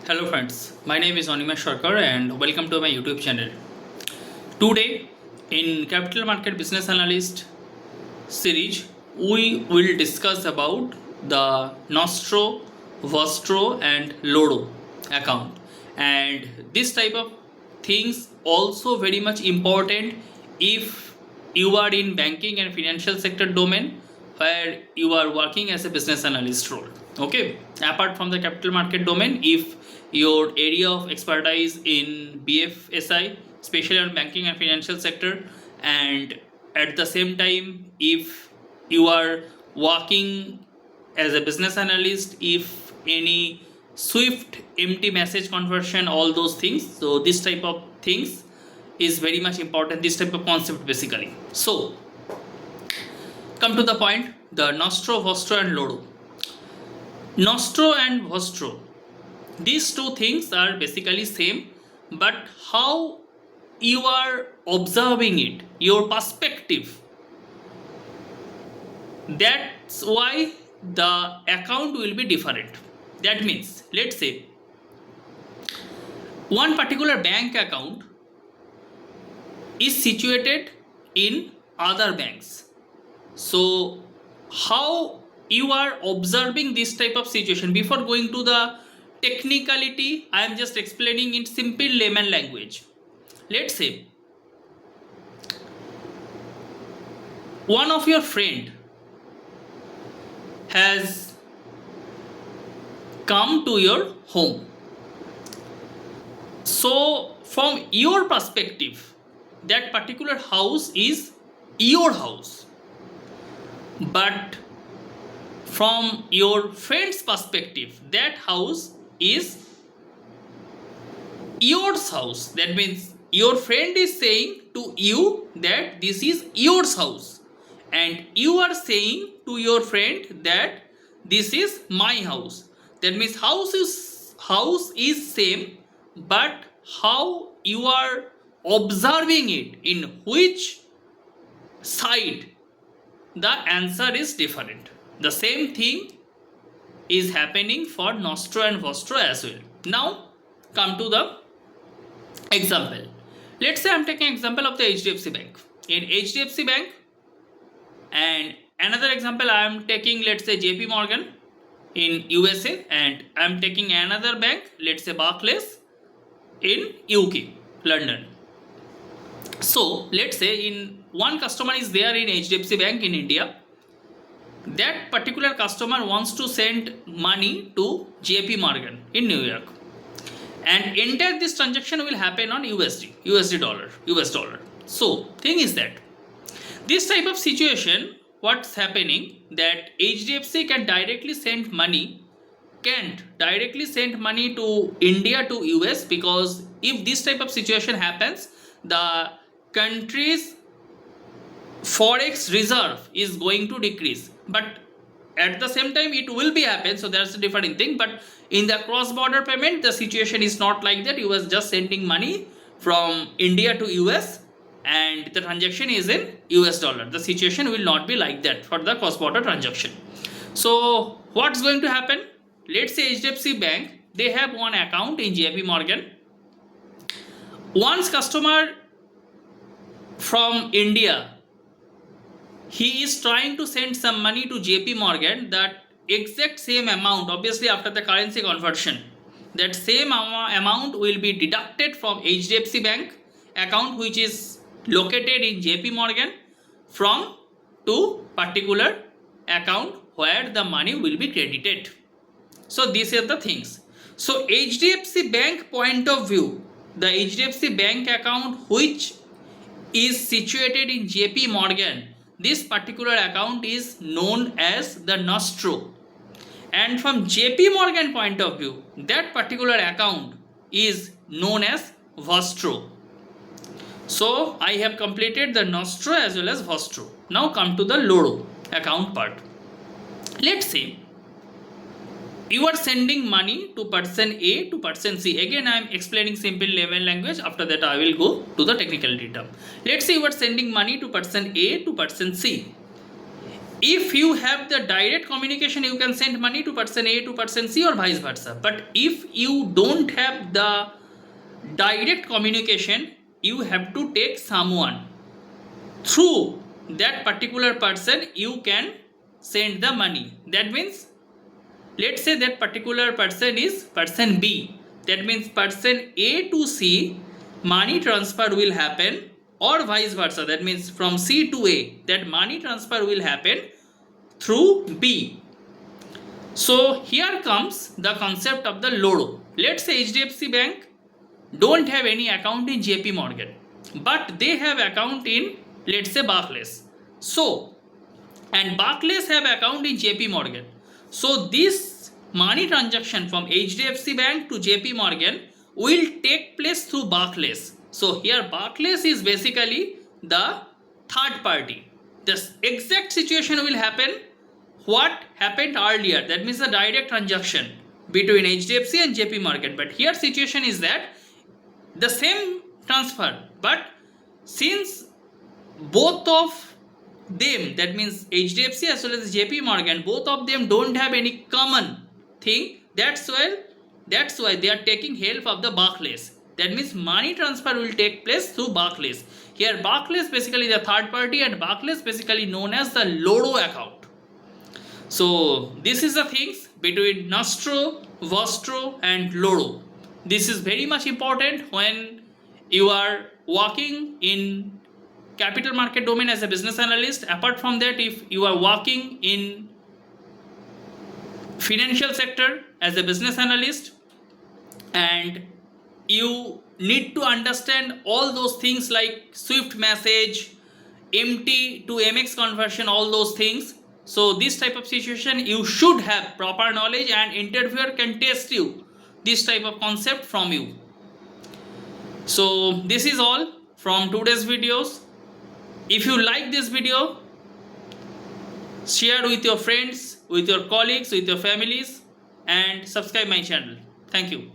Hello friends, my name is Anima Sharkar and welcome to my YouTube channel. Today in Capital Market Business Analyst series, we will discuss about the Nostro, Vostro and Loro account, and this type of things also very much important if you are in banking and financial sector domain where you are working as a business analyst role. Okay, apart from the capital market domain, if your area of expertise in BFSI, especially on banking and financial sector, and at the same time if you are working as a business analyst, if any swift empty message conversion, all those things, so this type of things is very much important, this type of concept basically. So come to the point, the Nostro, Vostro and Loro. Nostro and Vostro, these two things are basically same, but how you are observing it, your perspective, that's why the account will be different. That means, let's say one particular bank account is situated in other banks, so how you are observing this type of situation? Before going to the technicality, I am just explaining in simple layman language. Let's say one of your friend has come to your home, so from your perspective that particular house is your house, but from your friend's perspective that house is yours house. That means your friend is saying to you that this is yours house, and you are saying to your friend that this is my house. That means house is same, but how you are observing it, in which side, the answer is different. The same thing is happening for Nostro and Vostro as well. Now come to the example. Let's say I'm taking example of the HDFC Bank. In HDFC Bank, and another example I am taking, let's say JP Morgan in USA, and I am taking another bank, let's say Barclays in UK, London. So let's say in one customer is there in HDFC Bank in India. That particular customer wants to send money to JP Morgan in New York, and entire this transaction will happen on USD dollar, US dollar. So thing is that this type of situation, what's happening, that HDFC can directly send money, can't directly send money to India to US, because if this type of situation happens, the country's forex reserve is going to decrease, but at the same time it will be happen, so that's a different thing. But in the cross border payment, the situation is not like that. You was just sending money from India to US and the transaction is in US dollar. The situation will not be like that for the cross border transaction. So what's going to happen? Let's say HDFC Bank, they have one account in JP Morgan. Once customer from India, he is trying to send some money to JP Morgan, that exact same amount, obviously after the currency conversion, that same amount will be deducted from HDFC Bank account, which is located in JP Morgan, from to particular account where the money will be credited. So these are the things. So HDFC Bank point of view, the HDFC Bank account which is situated in JP Morgan, this particular account is known as the Nostro, and from JP Morgan point of view, that particular account is known as Vostro. So I have completed the Nostro as well as Vostro. Now come to the Loro account part. Let's say you are sending money to person A to person C. Again I am explaining simple layman language, after that I will go to the technical term. Let's say you are sending money to person A to person C. If you have the direct communication, you can send money to person A to person C or vice versa. But if you don't have the direct communication, you have to take someone. Through that particular person, you can send the money. That means, let's say that particular person is person B. That means person A to C, money transfer will happen, or vice versa. That means from C to A, that money transfer will happen through B. So here comes the concept of the Loro. Let's say HDFC Bank don't have any account in JP Morgan, but they have account in, let's say, Barclays. So, and Barclays have account in JP Morgan. So this money transaction from HDFC Bank to JP Morgan will take place through Barclays. So here Barclays is basically the third party. This exact situation will happen what happened earlier. That means the direct transaction between HDFC and JP Morgan. But here situation is that the same transfer, but since both of them, that means HDFC as well as JP Morgan, both of them don't have any common thing, that's why they are taking help of the Barclays. That means money transfer will take place through Barclays. Here Barclays basically the third party, and Barclays basically known as the Loro account. So this is the things between Nostro, Vostro and Loro. This is very much important when you are working in capital market domain as a business analyst. Apart from that, if you are working in financial sector as a business analyst, and you need to understand all those things like Swift message, MT to MX conversion, all those things. So this type of situation you should have proper knowledge, and interviewer can test you this type of concept from you. So this is all from today's videos. If you like this video, share with your friends, with your colleagues, with your families, and subscribe my channel. Thank you.